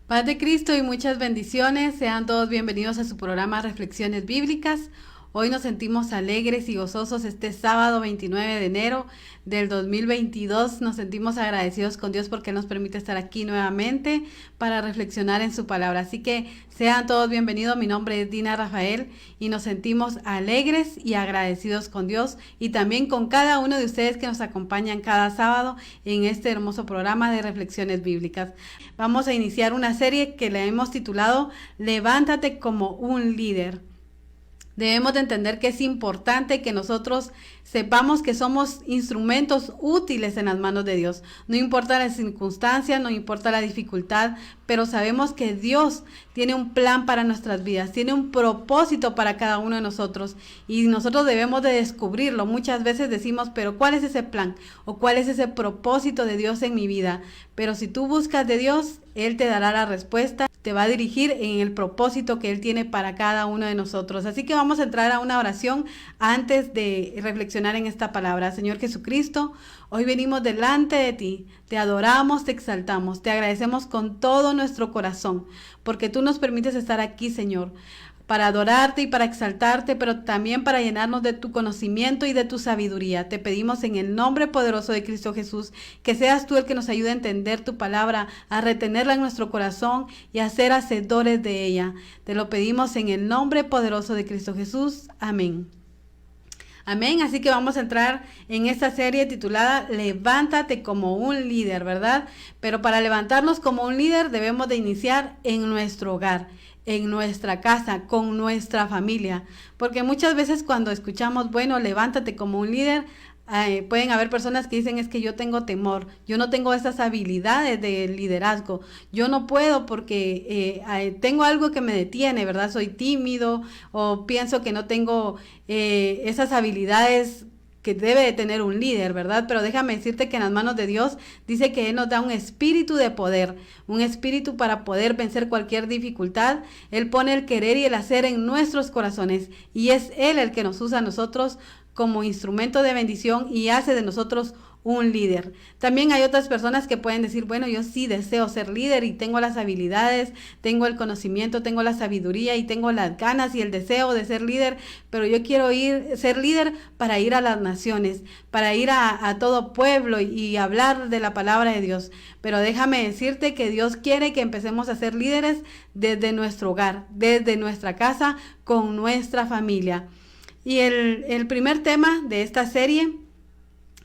Paz de Cristo y muchas bendiciones. Sean todos bienvenidos a su programa Reflexiones Bíblicas. Hoy nos sentimos alegres y gozosos este sábado 29 de enero del 2022. Nos sentimos agradecidos con Dios porque nos permite estar aquí nuevamente para reflexionar en su palabra. Así que sean todos bienvenidos. Mi nombre es Dina Rafael y nos sentimos alegres y agradecidos con Dios y también con cada uno de ustedes que nos acompañan cada sábado en este hermoso programa de Reflexiones Bíblicas. Vamos a iniciar una serie que le hemos titulado Levántate como un líder. Debemos de entender que es importante que nosotros sepamos que somos instrumentos útiles en las manos de Dios. No importa la circunstancia, no importa la dificultad, pero sabemos que Dios tiene un plan para nuestras vidas, tiene un propósito para cada uno de nosotros y nosotros debemos de descubrirlo. Muchas veces decimos, pero ¿cuál es ese plan? ¿O cuál es ese propósito de Dios en mi vida? Pero si tú buscas de Dios, Él te dará la respuesta, te va a dirigir en el propósito que Él tiene para cada uno de nosotros. Así que vamos a entrar a una oración antes de reflexionar en esta palabra. Señor Jesucristo, hoy venimos delante de ti, te adoramos, te exaltamos, te agradecemos con todo nuestro corazón, porque tú nos permites estar aquí, Señor, para adorarte y para exaltarte, pero también para llenarnos de tu conocimiento y de tu sabiduría. Te pedimos en el nombre poderoso de Cristo Jesús, que seas tú el que nos ayude a entender tu palabra, a retenerla en nuestro corazón y a ser hacedores de ella. Te lo pedimos en el nombre poderoso de Cristo Jesús. Amén. Amén, así que vamos a entrar en esta serie titulada Levántate como un líder, ¿verdad? Pero para levantarnos como un líder debemos de iniciar en nuestro hogar, en nuestra casa, con nuestra familia. Porque muchas veces cuando escuchamos, bueno, levántate como un líder, pueden haber personas que dicen es que yo tengo temor, yo no tengo esas habilidades de liderazgo, yo no puedo porque tengo algo que me detiene, ¿verdad? Soy tímido o pienso que no tengo esas habilidades que debe de tener un líder, ¿verdad? Pero déjame decirte que en las manos de Dios dice que Él nos da un espíritu de poder, un espíritu para poder vencer cualquier dificultad. Él pone el querer y el hacer en nuestros corazones y es Él el que nos usa a nosotros como instrumento de bendición y hace de nosotros un líder. También hay otras personas que pueden decir, bueno, yo sí deseo ser líder y tengo las habilidades, tengo el conocimiento, tengo la sabiduría y tengo las ganas y el deseo de ser líder, pero yo quiero ser líder para ir a las naciones, para ir a todo pueblo y hablar de la palabra de Dios. Pero déjame decirte que Dios quiere que empecemos a ser líderes desde nuestro hogar, desde nuestra casa, con nuestra familia. Y el primer tema de esta serie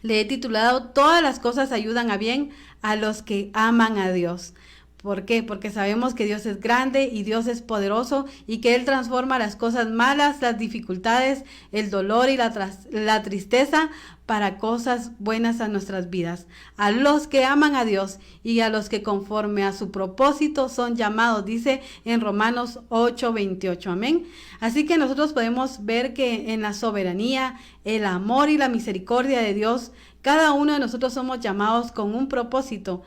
le he titulado Todas las cosas ayudan a bien a los que aman a Dios. ¿Por qué? Porque sabemos que Dios es grande y Dios es poderoso y que Él transforma las cosas malas, las dificultades, el dolor y la tristeza para cosas buenas a nuestras vidas. A los que aman a Dios y a los que conforme a su propósito son llamados, dice en Romanos 8:28. Amén. Así que nosotros podemos ver que en la soberanía, el amor y la misericordia de Dios, cada uno de nosotros somos llamados con un propósito.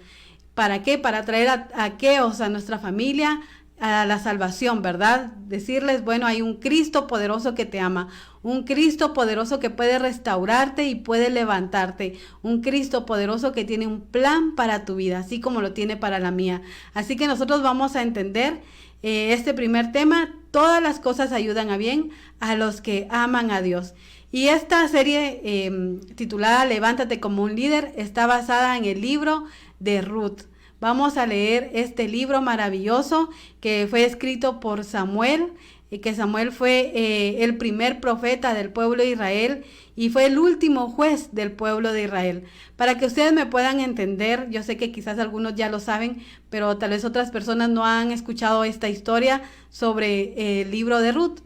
¿Para qué? Para traer a aqueos a nuestra familia a la salvación, ¿verdad? Decirles, bueno, hay un Cristo poderoso que te ama, un Cristo poderoso que puede restaurarte y puede levantarte, un Cristo poderoso que tiene un plan para tu vida, así como lo tiene para la mía. Así que nosotros vamos a entender este primer tema, todas las cosas ayudan a bien a los que aman a Dios. Y esta serie titulada Levántate como un líder está basada en el libro de Ruth. Vamos a leer este libro maravilloso que fue escrito por Samuel, y que Samuel fue el primer profeta del pueblo de Israel y fue el último juez del pueblo de Israel. Para que ustedes me puedan entender, yo sé que quizás algunos ya lo saben, pero tal vez otras personas no han escuchado esta historia sobre el libro de Ruth.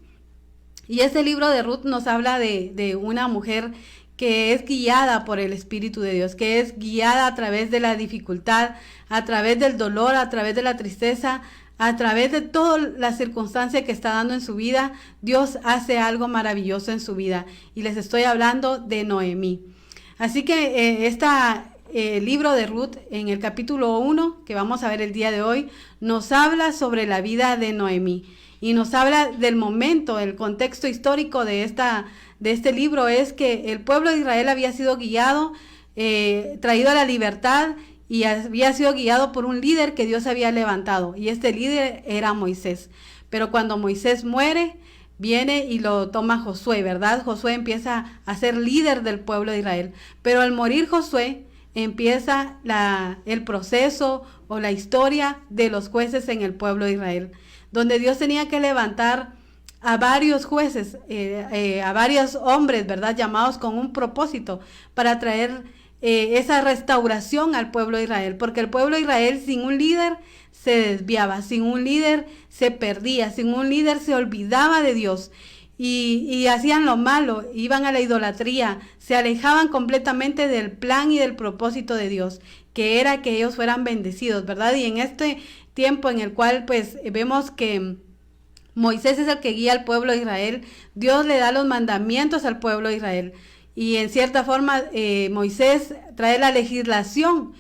Y este libro de Ruth nos habla de una mujer que es guiada por el Espíritu de Dios, que es guiada a través de la dificultad, a través del dolor, a través de la tristeza, a través de toda la circunstancia que está dando en su vida. Dios hace algo maravilloso en su vida. Y les estoy hablando de Noemí. Así que el libro de Ruth, en el capítulo 1, que vamos a ver el día de hoy, nos habla sobre la vida de Noemí. Y nos habla del momento, el contexto histórico de este libro es que el pueblo de Israel había sido guiado, traído a la libertad y había sido guiado por un líder que Dios había levantado, y este líder era Moisés. Pero cuando Moisés muere, viene y lo toma Josué, ¿verdad? Josué empieza a ser líder del pueblo de Israel. Pero al morir Josué, empieza el proceso o la historia de los jueces en el pueblo de Israel, donde Dios tenía que levantar a varios jueces, a varios hombres, ¿verdad? Llamados con un propósito para traer esa restauración al pueblo de Israel, porque el pueblo de Israel sin un líder se desviaba, sin un líder se perdía, sin un líder se olvidaba de Dios y hacían lo malo, iban a la idolatría, se alejaban completamente del plan y del propósito de Dios, que era que ellos fueran bendecidos, ¿verdad? Y en este tiempo en el cual pues vemos que Moisés es el que guía al pueblo de Israel, Dios le da los mandamientos al pueblo de Israel. Y en cierta forma Moisés trae la legislación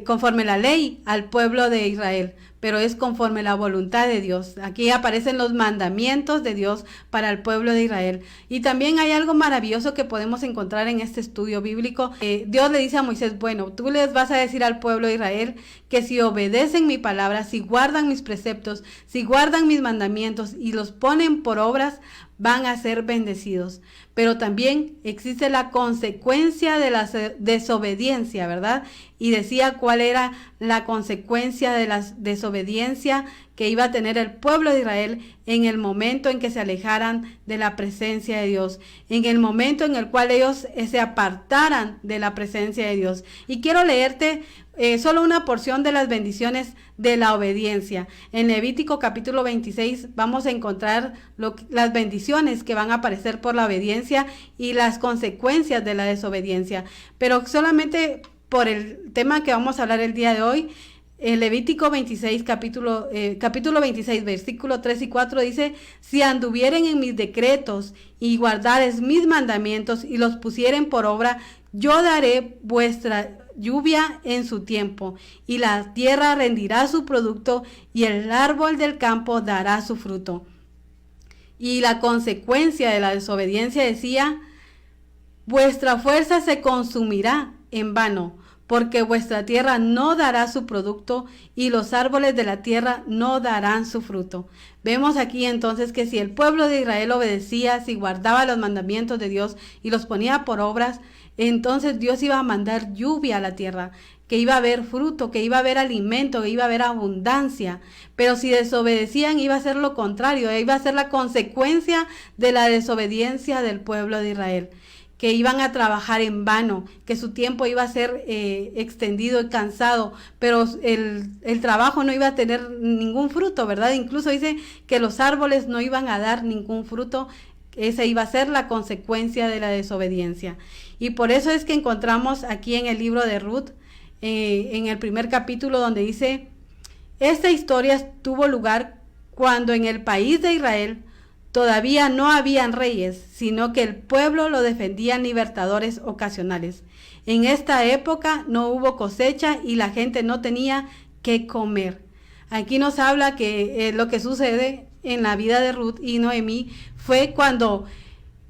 conforme la ley al pueblo de Israel, pero es conforme la voluntad de Dios. Aquí aparecen los mandamientos de Dios para el pueblo de Israel. Y también hay algo maravilloso que podemos encontrar en este estudio bíblico. Dios le dice a Moisés, bueno, tú les vas a decir al pueblo de Israel que si obedecen mi palabra, si guardan mis preceptos, si guardan mis mandamientos y los ponen por obras, van a ser bendecidos. Pero también existe la consecuencia de la desobediencia, ¿verdad? Y decía cuál era la consecuencia de la desobediencia que iba a tener el pueblo de Israel en el momento en que se alejaran de la presencia de Dios, en el momento en el cual ellos se apartaran de la presencia de Dios. Y quiero leerte solo una porción de las bendiciones de la obediencia. En Levítico capítulo 26 vamos a encontrar las bendiciones que van a aparecer por la obediencia y las consecuencias de la desobediencia. Pero solamente por el tema que vamos a hablar el día de hoy, en Levítico 26, capítulo 26, versículo 3 y 4 dice, si anduvieren en mis decretos y guardares mis mandamientos y los pusieren por obra, yo daré vuestra lluvia en su tiempo, y la tierra rendirá su producto, y el árbol del campo dará su fruto. Y la consecuencia de la desobediencia decía, vuestra fuerza se consumirá en vano, porque vuestra tierra no dará su producto, y los árboles de la tierra no darán su fruto. Vemos aquí entonces que si el pueblo de Israel obedecía, si guardaba los mandamientos de Dios y los ponía por obras, entonces Dios iba a mandar lluvia a la tierra, que iba a haber fruto, que iba a haber alimento, que iba a haber abundancia. Pero si desobedecían, iba a ser lo contrario, iba a ser la consecuencia de la desobediencia del pueblo de Israel, que iban a trabajar en vano, que su tiempo iba a ser extendido y cansado, pero el trabajo no iba a tener ningún fruto, ¿verdad? Incluso dice que los árboles no iban a dar ningún fruto. Esa iba a ser la consecuencia de la desobediencia. Y por eso es que encontramos aquí en el libro de Ruth, en el primer capítulo, donde dice, esta historia tuvo lugar cuando en el país de Israel todavía no habían reyes, sino que el pueblo lo defendían libertadores ocasionales. En esta época no hubo cosecha y la gente no tenía qué comer. Aquí nos habla que lo que sucede en la vida de Ruth y Noemí fue cuando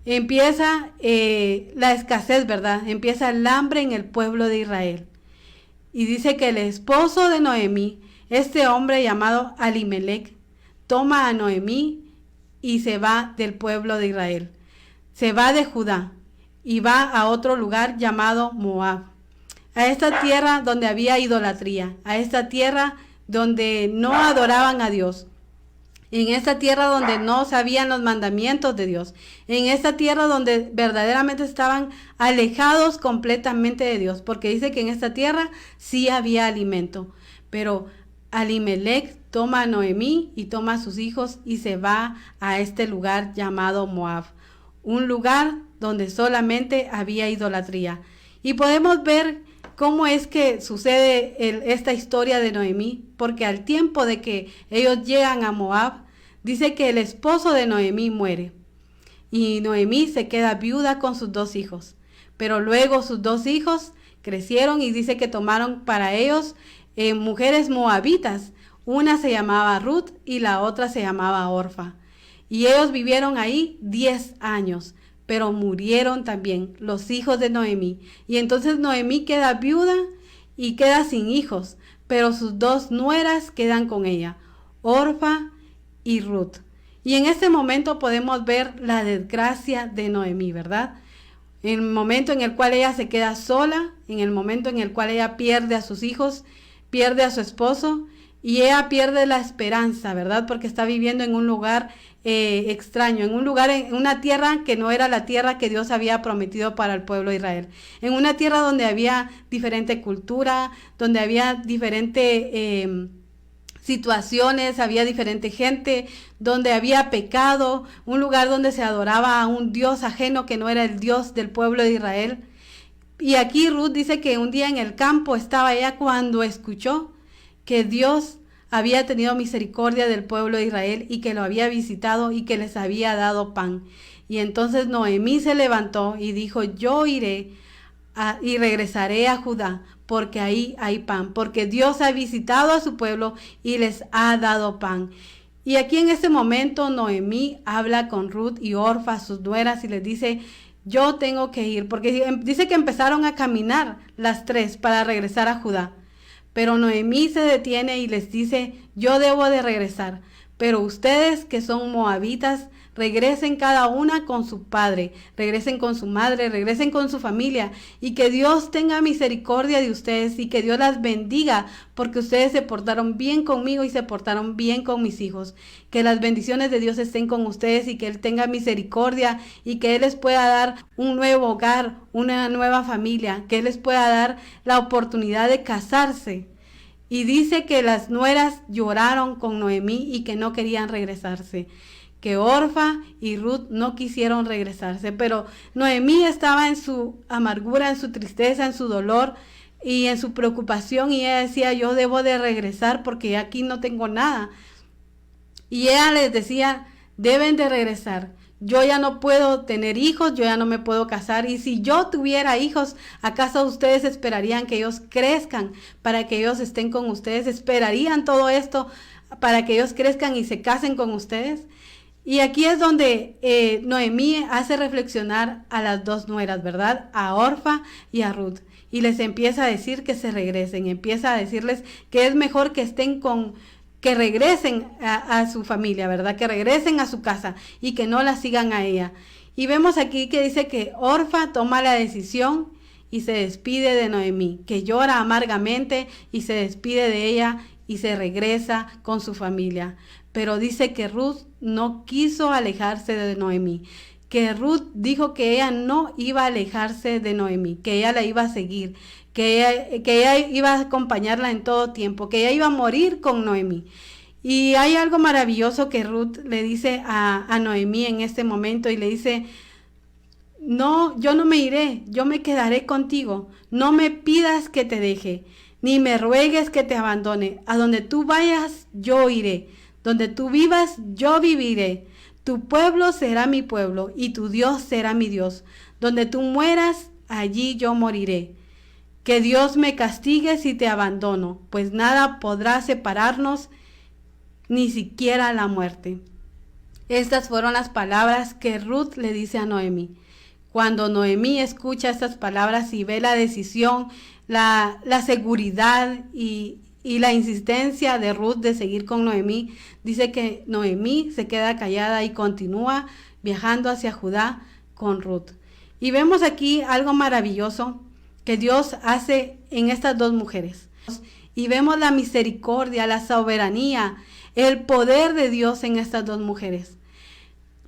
empieza la escasez, ¿verdad? Empieza el hambre en el pueblo de Israel. Y dice que el esposo de Noemí, este hombre llamado Alimelec, toma a Noemí y se va del pueblo de Israel. Se va de Judá y va a otro lugar llamado Moab. A esta tierra donde había idolatría, a esta tierra donde no adoraban a Dios, en esta tierra donde no sabían los mandamientos de Dios, en esta tierra donde verdaderamente estaban alejados completamente de Dios, porque dice que en esta tierra sí había alimento, pero Alimelec toma a Noemí y toma a sus hijos y se va a este lugar llamado Moab, un lugar donde solamente había idolatría. Y podemos ver cómo es que sucede esta historia de Noemí, porque al tiempo de que ellos llegan a Moab, dice que el esposo de Noemí muere y Noemí se queda viuda con sus 2 hijos, pero luego sus 2 hijos crecieron y dice que tomaron para ellos mujeres moabitas, una se llamaba Ruth y la otra se llamaba Orfa, y ellos vivieron ahí 10 años. Pero murieron también los hijos de Noemí. Y entonces Noemí queda viuda y queda sin hijos, pero sus dos nueras quedan con ella, Orfa y Ruth. Y en este momento podemos ver la desgracia de Noemí, ¿verdad? En el momento en el cual ella se queda sola, en el momento en el cual ella pierde a sus hijos, pierde a su esposo y ella pierde la esperanza, ¿verdad? Porque está viviendo en un lugar extraño, en un lugar, en una tierra que no era la tierra que Dios había prometido para el pueblo de Israel, en una tierra donde había diferente cultura, donde había diferente situaciones, había diferente gente, donde había pecado, un lugar donde se adoraba a un Dios ajeno que no era el Dios del pueblo de Israel. Y aquí Ruth dice que un día en el campo estaba ella cuando escuchó que Dios había tenido misericordia del pueblo de Israel y que lo había visitado y que les había dado pan. Y entonces Noemí se levantó y dijo, yo iré y regresaré a Judá, porque ahí hay pan, porque Dios ha visitado a su pueblo y les ha dado pan. Y aquí en este momento Noemí habla con Ruth y Orfa, sus nueras, y les dice, yo tengo que ir, porque dice que empezaron a caminar las tres para regresar a Judá. Pero Noemí se detiene y les dice, yo debo de regresar, pero ustedes que son moabitas, regresen cada una con su padre, regresen con su madre, regresen con su familia, y que Dios tenga misericordia de ustedes y que Dios las bendiga, porque ustedes se portaron bien conmigo y se portaron bien con mis hijos. Que las bendiciones de Dios estén con ustedes y que Él tenga misericordia y que Él les pueda dar un nuevo hogar, una nueva familia, que Él les pueda dar la oportunidad de casarse. Y dice que las nueras lloraron con Noemí y que no querían regresarse, que Orfa y Ruth no quisieron regresarse, pero Noemí estaba en su amargura, en su tristeza, en su dolor y en su preocupación, y ella decía, yo debo de regresar porque aquí no tengo nada. Y ella les decía, deben de regresar. Yo ya no puedo tener hijos, yo ya no me puedo casar. Y si yo tuviera hijos, ¿acaso ustedes esperarían que ellos crezcan para que ellos estén con ustedes? ¿Esperarían todo esto para que ellos crezcan y se casen con ustedes? Y aquí es donde Noemí hace reflexionar a las dos nueras, ¿verdad? A Orfa y a Ruth. Y les empieza a decir que se regresen, empieza a decirles que es mejor que estén que regresen a su familia, ¿verdad? Que regresen a su casa y que no la sigan a ella. Y vemos aquí que dice que Orfa toma la decisión y se despide de Noemí, que llora amargamente y se despide de ella y se regresa con su familia. Pero dice que Ruth no quiso alejarse de Noemí, que Ruth dijo que ella no iba a alejarse de Noemí, que ella la iba a seguir, que ella iba a acompañarla en todo tiempo, que ella iba a morir con Noemí. Y hay algo maravilloso que Ruth le dice a Noemí en este momento y le dice, no, yo no me iré, yo me quedaré contigo, no me pidas que te deje, ni me ruegues que te abandone, a donde tú vayas yo iré, donde tú vivas yo viviré, tu pueblo será mi pueblo y tu Dios será mi Dios, donde tú mueras allí yo moriré. Que Dios me castigue si te abandono, pues nada podrá separarnos, ni siquiera la muerte. Estas fueron las palabras que Ruth le dice a Noemí. Cuando Noemí escucha estas palabras y ve la decisión, la seguridad y la insistencia de Ruth de seguir con Noemí, dice que Noemí se queda callada y continúa viajando hacia Judá con Ruth. Y vemos aquí algo maravilloso que Dios hace en estas dos mujeres. Y vemos la misericordia, la soberanía, el poder de Dios en estas dos mujeres.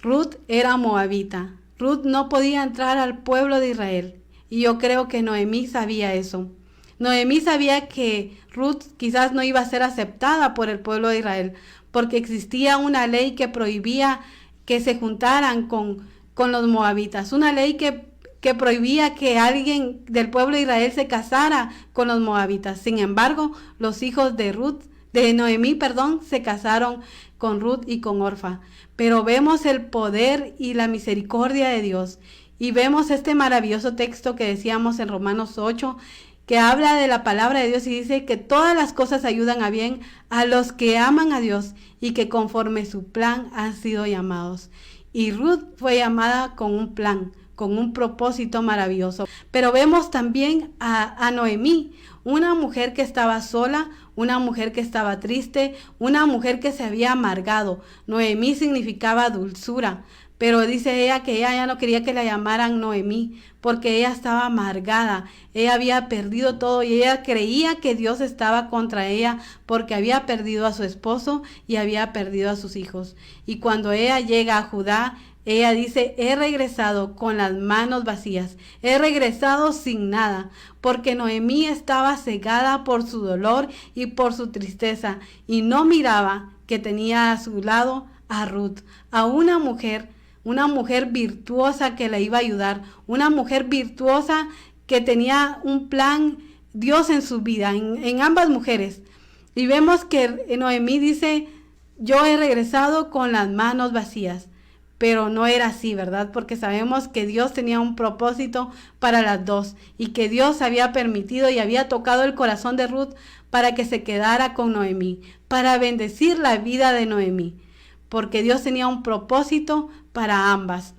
Ruth era moabita. Ruth no podía entrar al pueblo de Israel. Y yo creo que Noemí sabía eso. Noemí sabía que Ruth quizás no iba a ser aceptada por el pueblo de Israel, porque existía una ley que prohibía que se juntaran con los moabitas. Una ley que prohibía que alguien del pueblo de Israel se casara con los moabitas. Sin embargo, los hijos de Noemí, se casaron con Ruth y con Orfa. Pero vemos el poder y la misericordia de Dios. Y vemos este maravilloso texto que decíamos en Romanos 8, que habla de la palabra de Dios y dice que todas las cosas ayudan a bien a los que aman a Dios y que conforme su plan han sido llamados. Y Ruth fue llamada con un plan, con un propósito maravilloso. Pero vemos también a Noemí, una mujer que estaba sola, una mujer que estaba triste, una mujer que se había amargado. Noemí significaba dulzura, pero dice ella que ella ya no quería que la llamaran Noemí, porque ella estaba amargada, ella había perdido todo y ella creía que Dios estaba contra ella porque había perdido a su esposo y había perdido a sus hijos. Y cuando ella llega a Judá, ella dice, he regresado con las manos vacías, he regresado sin nada, porque Noemí estaba cegada por su dolor y por su tristeza, y no miraba que tenía a su lado a Ruth, a una mujer virtuosa que la iba a ayudar, una mujer virtuosa que tenía un plan Dios en su vida, en ambas mujeres. Y vemos que Noemí dice, yo he regresado con las manos vacías. Pero no era así, ¿verdad? Porque sabemos que Dios tenía un propósito para las dos y que Dios había permitido y había tocado el corazón de Ruth para que se quedara con Noemí, para bendecir la vida de Noemí, porque Dios tenía un propósito para ambas.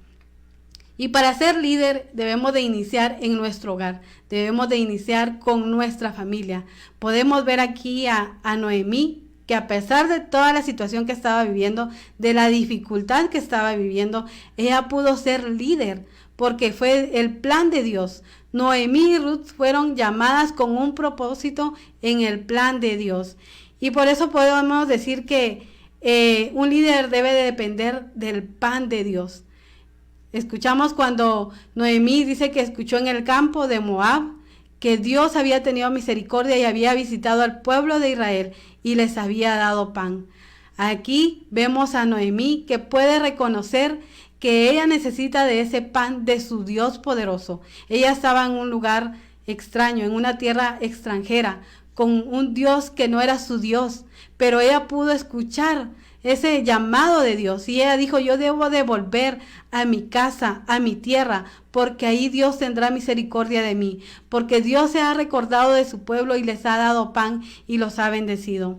Y para ser líder debemos de iniciar en nuestro hogar, debemos de iniciar con nuestra familia. Podemos ver aquí a Noemí, que a pesar de toda la situación que estaba viviendo, de la dificultad que estaba viviendo, ella pudo ser líder, porque fue el plan de Dios. Noemí y Ruth fueron llamadas con un propósito en el plan de Dios. Y por eso podemos decir que un líder debe de depender del pan de Dios. Escuchamos cuando Noemí dice que escuchó en el campo de Moab que Dios había tenido misericordia y había visitado al pueblo de Israel y les había dado pan. Aquí vemos a Noemí que puede reconocer que ella necesita de ese pan de su Dios poderoso. Ella estaba en un lugar extraño, en una tierra extranjera, con un Dios que no era su Dios, pero ella pudo escuchar ese llamado de Dios y ella dijo, yo debo de volver a mi casa, a mi tierra, porque ahí Dios tendrá misericordia de mí, porque Dios se ha recordado de su pueblo y les ha dado pan y los ha bendecido.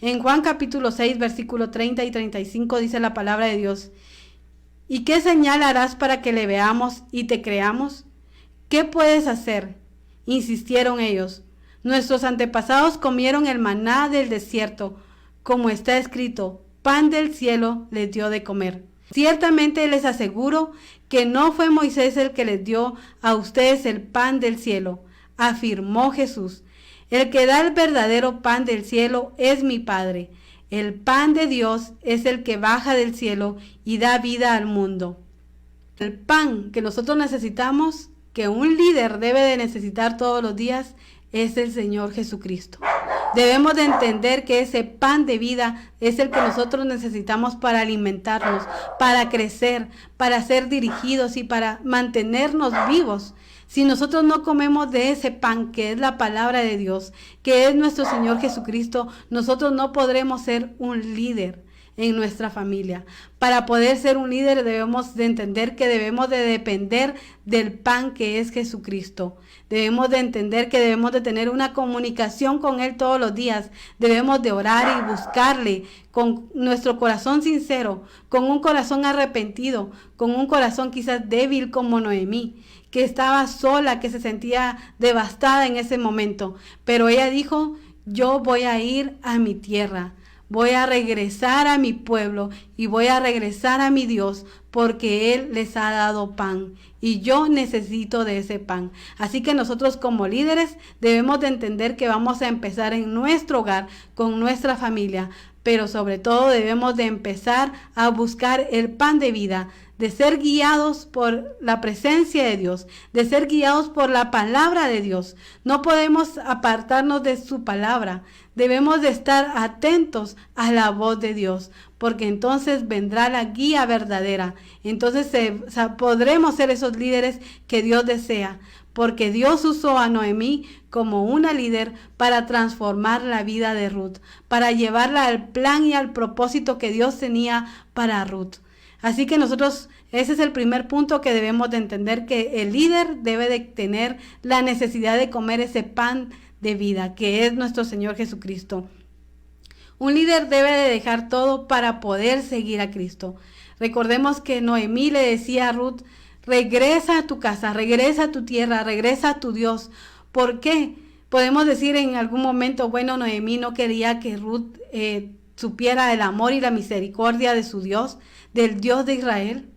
En Juan capítulo 6, versículo 30 y 35 dice la palabra de Dios, ¿y qué señal harás para que le veamos y te creamos? ¿Qué puedes hacer? Insistieron ellos. Nuestros antepasados comieron el maná del desierto, como está escrito, pan del cielo les dio de comer. Ciertamente les aseguro que no fue Moisés el que les dio a ustedes el pan del cielo, afirmó Jesús. El que da el verdadero pan del cielo es mi Padre. El pan de Dios es el que baja del cielo y da vida al mundo. El pan que nosotros necesitamos, que un líder debe de necesitar todos los días, es el Señor Jesucristo. Debemos de entender que ese pan de vida es el que nosotros necesitamos para alimentarnos, para crecer, para ser dirigidos y para mantenernos vivos. Si nosotros no comemos de ese pan que es la palabra de Dios, que es nuestro Señor Jesucristo, nosotros no podremos ser un líder en nuestra familia. Para poder ser un líder debemos de entender que debemos de depender del pan que es Jesucristo. Debemos de entender que debemos de tener una comunicación con Él todos los días. Debemos de orar y buscarle con nuestro corazón sincero, con un corazón arrepentido, con un corazón quizás débil como Noemí, que estaba sola, que se sentía devastada en ese momento. Pero ella dijo, yo voy a ir a mi tierra. Voy a regresar a mi pueblo y voy a regresar a mi Dios porque Él les ha dado pan y yo necesito de ese pan. Así que nosotros como líderes debemos de entender que vamos a empezar en nuestro hogar, con nuestra familia, pero sobre todo debemos de empezar a buscar el pan de vida, de ser guiados por la presencia de Dios, de ser guiados por la palabra de Dios. No podemos apartarnos de su palabra. Debemos de estar atentos a la voz de Dios, porque entonces vendrá la guía verdadera. Entonces podremos ser esos líderes que Dios desea, porque Dios usó a Noemí como una líder para transformar la vida de Ruth, para llevarla al plan y al propósito que Dios tenía para Ruth. Así que nosotros, ese es el primer punto que debemos de entender, que el líder debe de tener la necesidad de comer ese pan de vida, que es nuestro Señor Jesucristo. Un líder debe de dejar todo para poder seguir a Cristo. Recordemos que Noemí le decía a Ruth, regresa a tu casa, regresa a tu tierra, regresa a tu Dios. ¿Por qué? Podemos decir en algún momento, bueno, Noemí no quería que Ruth supiera el amor y la misericordia de su Dios, del Dios de Israel.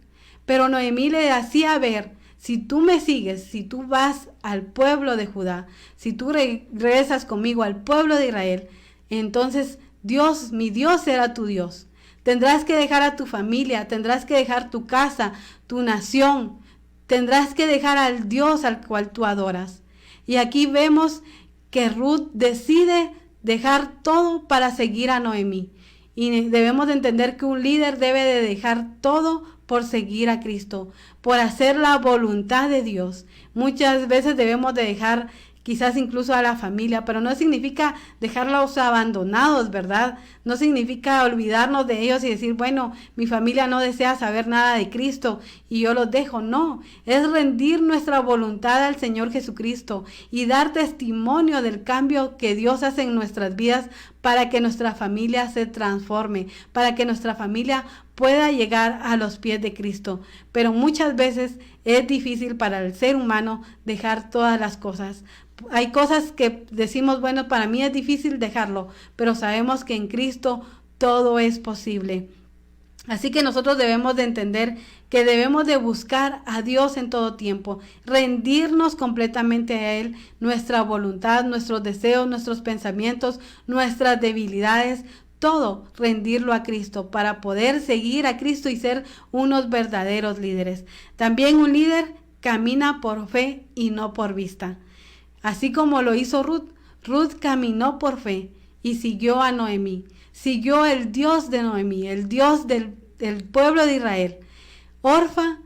Pero Noemí le hacía ver, si tú me sigues, si tú vas al pueblo de Judá, si tú regresas conmigo al pueblo de Israel, entonces Dios, mi Dios será tu Dios. Tendrás que dejar a tu familia, tendrás que dejar tu casa, tu nación, tendrás que dejar al Dios al cual tú adoras. Y aquí vemos que Ruth decide dejar todo para seguir a Noemí. Y debemos de entender que un líder debe de dejar todo por seguir a Cristo, por hacer la voluntad de Dios. Muchas veces debemos de dejar quizás incluso a la familia, pero no significa dejarlos abandonados, ¿verdad? No significa olvidarnos de ellos y decir, bueno, mi familia no desea saber nada de Cristo y yo los dejo. No, es rendir nuestra voluntad al Señor Jesucristo y dar testimonio del cambio que Dios hace en nuestras vidas para que nuestra familia se transforme, para que nuestra familia pueda llegar a los pies de Cristo. Pero muchas veces es difícil para el ser humano dejar todas las cosas. Hay cosas que decimos, bueno, para mí es difícil dejarlo, pero sabemos que en Cristo todo es posible. Así que nosotros debemos de entender que debemos de buscar a Dios en todo tiempo, rendirnos completamente a Él, nuestra voluntad, nuestros deseos, nuestros pensamientos, nuestras debilidades, todo rendirlo a Cristo para poder seguir a Cristo y ser unos verdaderos líderes. También un líder camina por fe y no por vista. Así como lo hizo Ruth, Ruth caminó por fe y siguió a Noemí, siguió el Dios de Noemí, el Dios del pueblo de Israel. Orfa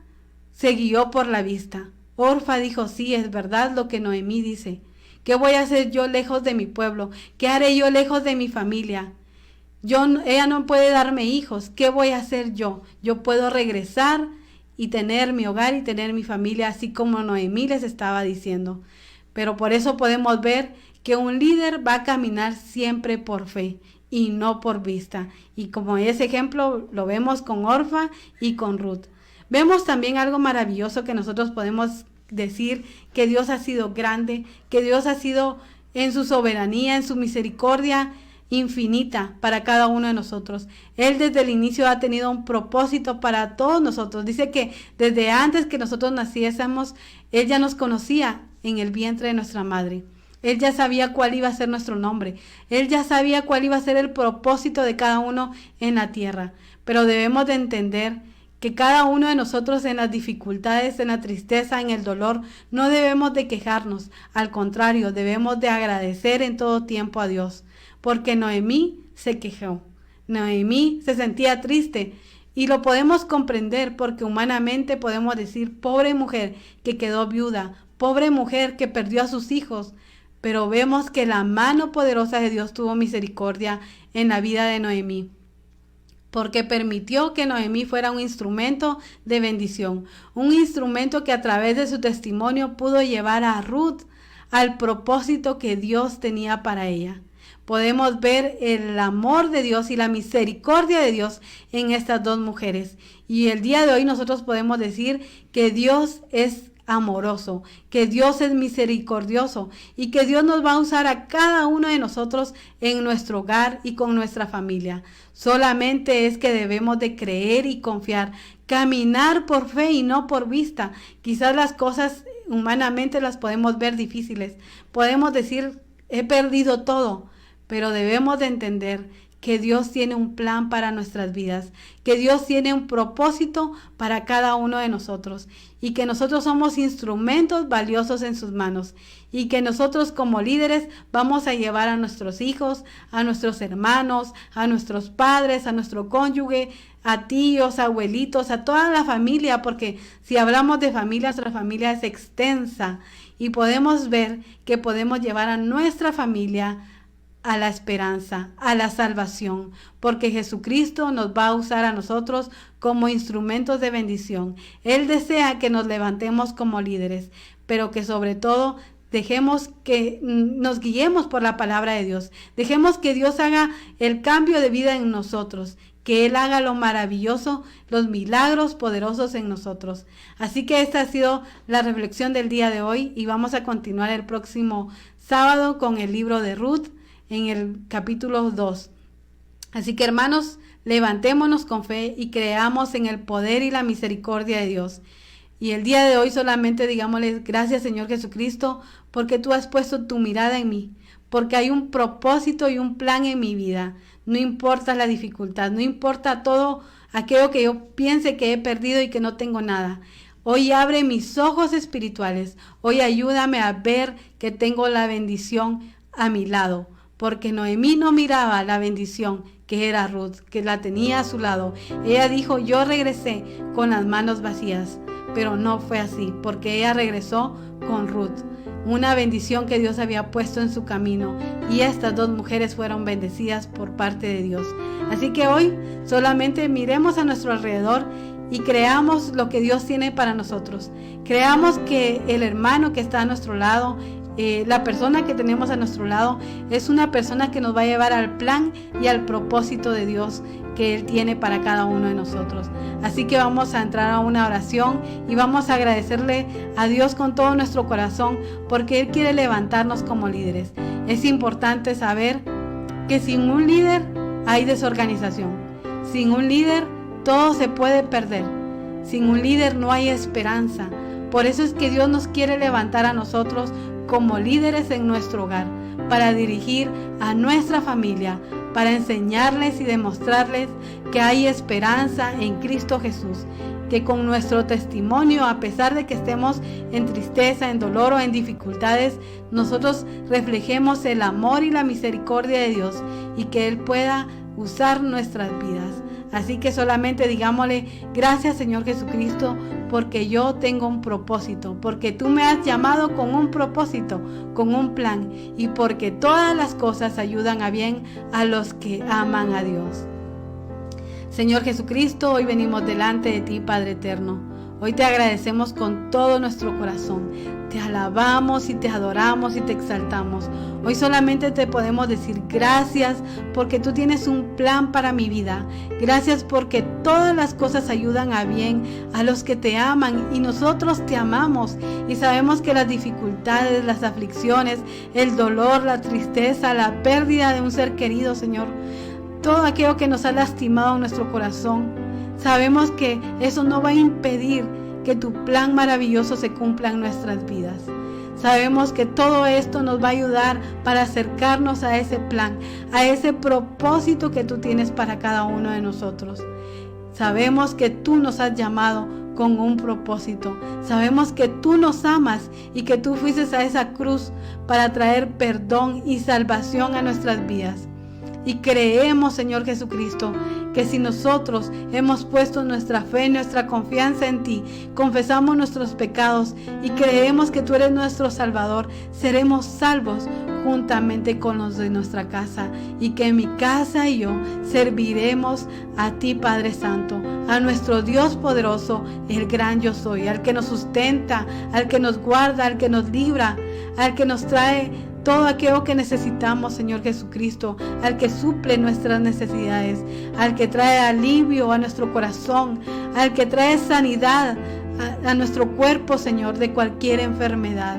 se guió por la vista. Orfa dijo, sí, es verdad lo que Noemí dice. ¿Qué voy a hacer yo lejos de mi pueblo? ¿Qué haré yo lejos de mi familia? Ella no puede darme hijos. ¿Qué voy a hacer yo? Yo puedo regresar y tener mi hogar y tener mi familia, así como Noemí les estaba diciendo. Pero por eso podemos ver que un líder va a caminar siempre por fe y no por vista. Y como ese ejemplo lo vemos con Orfa y con Ruth. Vemos también algo maravilloso que nosotros podemos decir, que Dios ha sido grande, que Dios ha sido en su soberanía, en su misericordia infinita para cada uno de nosotros. Él desde el inicio ha tenido un propósito para todos nosotros. Dice que desde antes que nosotros naciésemos, Él ya nos conocía en el vientre de nuestra madre. Él ya sabía cuál iba a ser nuestro nombre. Él ya sabía cuál iba a ser el propósito de cada uno en la tierra. Pero debemos de entender que cada uno de nosotros en las dificultades, en la tristeza, en el dolor, no debemos de quejarnos. Al contrario, debemos de agradecer en todo tiempo a Dios. Porque Noemí se quejó. Noemí se sentía triste. Y lo podemos comprender porque humanamente podemos decir, pobre mujer que quedó viuda, pobre mujer que perdió a sus hijos. Pero vemos que la mano poderosa de Dios tuvo misericordia en la vida de Noemí, porque permitió que Noemí fuera un instrumento de bendición, un instrumento que a través de su testimonio pudo llevar a Ruth al propósito que Dios tenía para ella. Podemos ver el amor de Dios y la misericordia de Dios en estas dos mujeres. Y el día de hoy nosotros podemos decir que Dios es amoroso, que Dios es misericordioso y que Dios nos va a usar a cada uno de nosotros en nuestro hogar y con nuestra familia. Solamente es que debemos de creer y confiar, caminar por fe y no por vista. Quizás las cosas humanamente las podemos ver difíciles. Podemos decir, he perdido todo, pero debemos de entender que Dios tiene un plan para nuestras vidas, que Dios tiene un propósito para cada uno de nosotros y que nosotros somos instrumentos valiosos en sus manos y que nosotros como líderes vamos a llevar a nuestros hijos, a nuestros hermanos, a nuestros padres, a nuestro cónyuge, a tíos, abuelitos, a toda la familia, porque si hablamos de familia, nuestra familia es extensa y podemos ver que podemos llevar a nuestra familia a la esperanza, a la salvación, porque Jesucristo nos va a usar a nosotros como instrumentos de bendición. Él desea que nos levantemos como líderes, pero que sobre todo dejemos que nos guiemos por la palabra de Dios. Dejemos que Dios haga el cambio de vida en nosotros, que Él haga lo maravilloso, los milagros poderosos en nosotros. Así que esta ha sido la reflexión del día de hoy y vamos a continuar el próximo sábado con el libro de Ruth en el capítulo 2. Así que, hermanos, levantémonos con fe y creamos en el poder y la misericordia de Dios. Y el día de hoy solamente digámosle gracias, Señor Jesucristo, porque tú has puesto tu mirada en mí, porque hay un propósito y un plan en mi vida. No importa la dificultad, no importa todo aquello que yo piense que he perdido y que no tengo nada. Hoy abre mis ojos espirituales. Hoy ayúdame a ver que tengo la bendición a mi lado. Porque Noemí no miraba la bendición que era Ruth, que la tenía a su lado. Ella dijo, yo regresé con las manos vacías. Pero no fue así, porque ella regresó con Ruth. Una bendición que Dios había puesto en su camino. Y estas dos mujeres fueron bendecidas por parte de Dios. Así que hoy solamente miremos a nuestro alrededor y creamos lo que Dios tiene para nosotros. Creamos que el hermano que está a nuestro lado, la persona que tenemos a nuestro lado, es una persona que nos va a llevar al plan y al propósito de Dios que Él tiene para cada uno de nosotros. Así que vamos a entrar a una oración y vamos a agradecerle a Dios con todo nuestro corazón, porque Él quiere levantarnos como líderes. Es importante saber que sin un líder hay desorganización. Sin un líder todo se puede perder. Sin un líder no hay esperanza. Por eso es que Dios nos quiere levantar a nosotros como líderes en nuestro hogar, para dirigir a nuestra familia, para enseñarles y demostrarles que hay esperanza en Cristo Jesús, que con nuestro testimonio, a pesar de que estemos en tristeza, en dolor o en dificultades, nosotros reflejemos el amor y la misericordia de Dios y que Él pueda usar nuestras vidas. Así que solamente digámosle, gracias Señor Jesucristo, porque yo tengo un propósito, porque tú me has llamado con un propósito, con un plan, y porque todas las cosas ayudan a bien a los que aman a Dios. Señor Jesucristo, hoy venimos delante de ti, Padre eterno. Hoy te agradecemos con todo nuestro corazón. Te alabamos y te adoramos y te exaltamos. Hoy solamente te podemos decir gracias porque tú tienes un plan para mi vida. Gracias porque todas las cosas ayudan a bien a los que te aman y nosotros te amamos. Y sabemos que las dificultades, las aflicciones, el dolor, la tristeza, la pérdida de un ser querido, Señor, todo aquello que nos ha lastimado en nuestro corazón, sabemos que eso no va a impedir que tu plan maravilloso se cumpla en nuestras vidas. Sabemos que todo esto nos va a ayudar para acercarnos a ese plan, a ese propósito que tú tienes para cada uno de nosotros. Sabemos que tú nos has llamado con un propósito. Sabemos que tú nos amas y que tú fuiste a esa cruz para traer perdón y salvación a nuestras vidas. Y creemos, Señor Jesucristo, que si nosotros hemos puesto nuestra fe, nuestra confianza en ti, confesamos nuestros pecados y creemos que tú eres nuestro Salvador, seremos salvos juntamente con los de nuestra casa, y que mi casa y yo serviremos a ti, Padre Santo, a nuestro Dios poderoso, el gran yo soy, al que nos sustenta, al que nos guarda, al que nos libra, al que nos trae todo aquello que necesitamos, Señor Jesucristo, al que suple nuestras necesidades, al que trae alivio a nuestro corazón, al que trae sanidad a nuestro cuerpo, Señor, de cualquier enfermedad.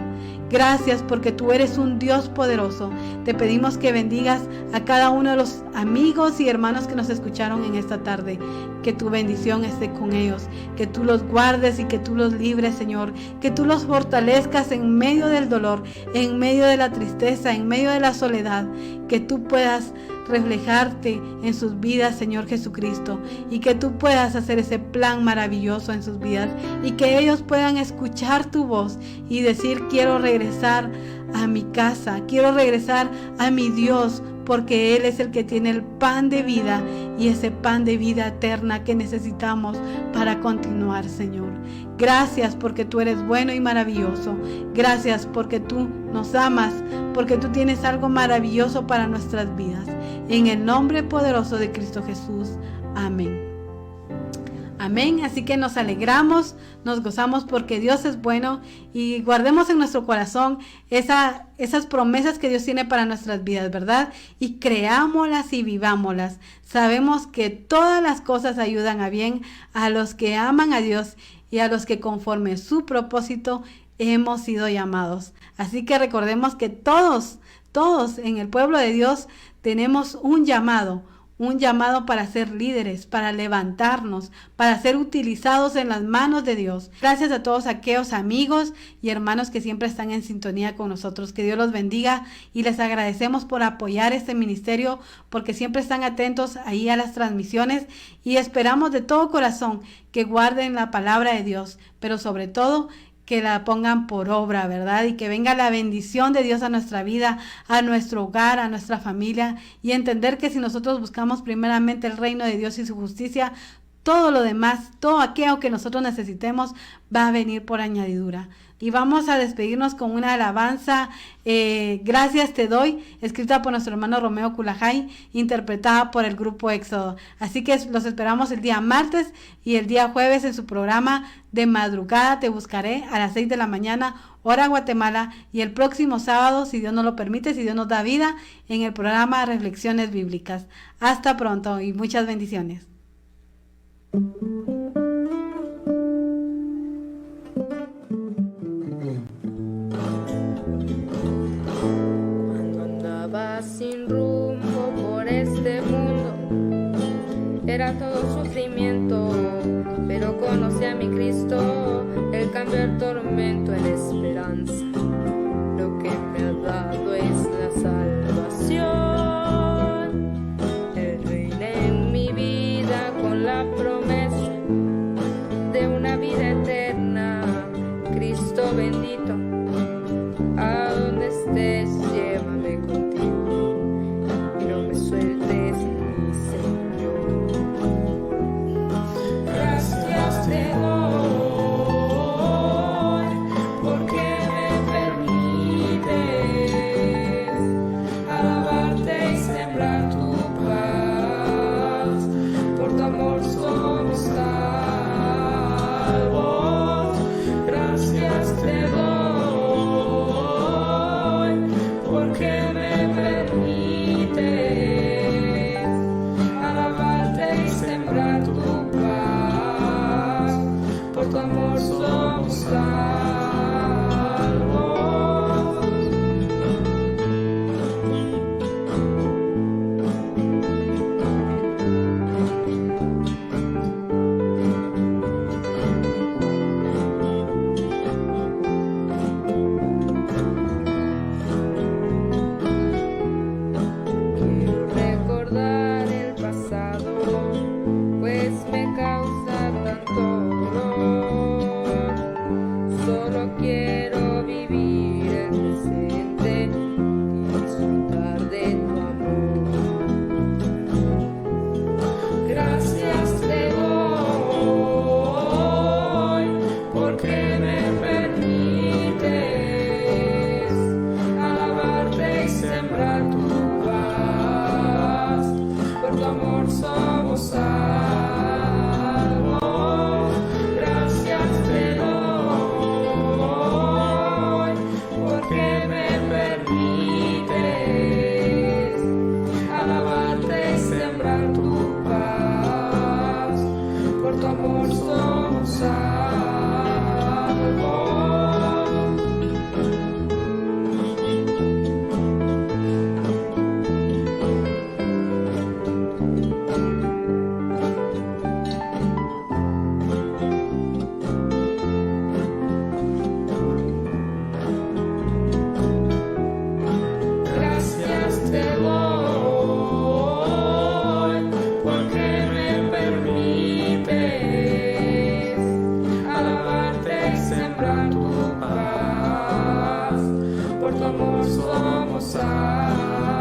Gracias porque tú eres un Dios poderoso. Te pedimos que bendigas a cada uno de los amigos y hermanos que nos escucharon en esta tarde. Que tu bendición esté con ellos, que tú los guardes y que tú los libres, Señor. Que tú los fortalezcas en medio del dolor, en medio de la tristeza, en medio de la soledad. Que tú puedas reflejarte en sus vidas, Señor Jesucristo, y que tú puedas hacer ese plan maravilloso en sus vidas y que ellos puedan escuchar tu voz y decir, quiero regresar a mi casa, quiero regresar a mi Dios, porque Él es el que tiene el pan de vida y ese pan de vida eterna que necesitamos para continuar, Señor. Gracias porque tú eres bueno y maravilloso. Gracias porque tú nos amas, porque tú tienes algo maravilloso para nuestras vidas. En el nombre poderoso de Cristo Jesús. Amén. Amén. Así que nos alegramos, nos gozamos porque Dios es bueno y guardemos en nuestro corazón esas promesas que Dios tiene para nuestras vidas, ¿verdad? Y creámoslas y vivámoslas. Sabemos que todas las cosas ayudan a bien a los que aman a Dios y a los que conforme su propósito hemos sido llamados. Así que recordemos que todos en el pueblo de Dios tenemos un llamado para ser líderes, para levantarnos, para ser utilizados en las manos de Dios. Gracias a todos aquellos amigos y hermanos que siempre están en sintonía con nosotros. Que Dios los bendiga y les agradecemos por apoyar este ministerio, porque siempre están atentos ahí a las transmisiones, y esperamos de todo corazón que guarden la palabra de Dios, pero sobre todo que la pongan por obra, ¿verdad? Y que venga la bendición de Dios a nuestra vida, a nuestro hogar, a nuestra familia, y entender que si nosotros buscamos primeramente el reino de Dios y su justicia, todo lo demás, todo aquello que nosotros necesitemos va a venir por añadidura. Y vamos a despedirnos con una alabanza, Gracias te doy, escrita por nuestro hermano Romeo Culajay, interpretada por el grupo Éxodo. Así que los esperamos el día martes y el día jueves en su programa De Madrugada Te Buscaré, a las 6 de la mañana, hora Guatemala, y el próximo sábado, si Dios nos lo permite, si Dios nos da vida, en el programa Reflexiones Bíblicas. Hasta pronto y muchas bendiciones. Sin rumbo por este mundo, era todo sufrimiento, pero conocí a mi Cristo, Él cambió el tormento en esperanza. Lo que me ha dado es la salvación. Él reina en mi vida con la promesa de una vida eterna. Cristo bendito, a donde estés, llévame contigo. Sueltes, mi Señor. Gracias te doy, porque me permites alabarte y sembrar tu paz. Por tu amor somos salvos. Gracias te doy, porque me permites tu amor somos salvos. Quiero recordar el pasado, pues me causa tanto dolor. Solo quiero vivir el presente y disfrutar de tu amor. Gracias te doy, porque me permites alabarte y sembrar tu paz. Por tu amor somos salvos. Gracias te doy, porque me permites alabarte y sembrar tu paz. Por tu amor somos salvos. Por tu amor somos salvos.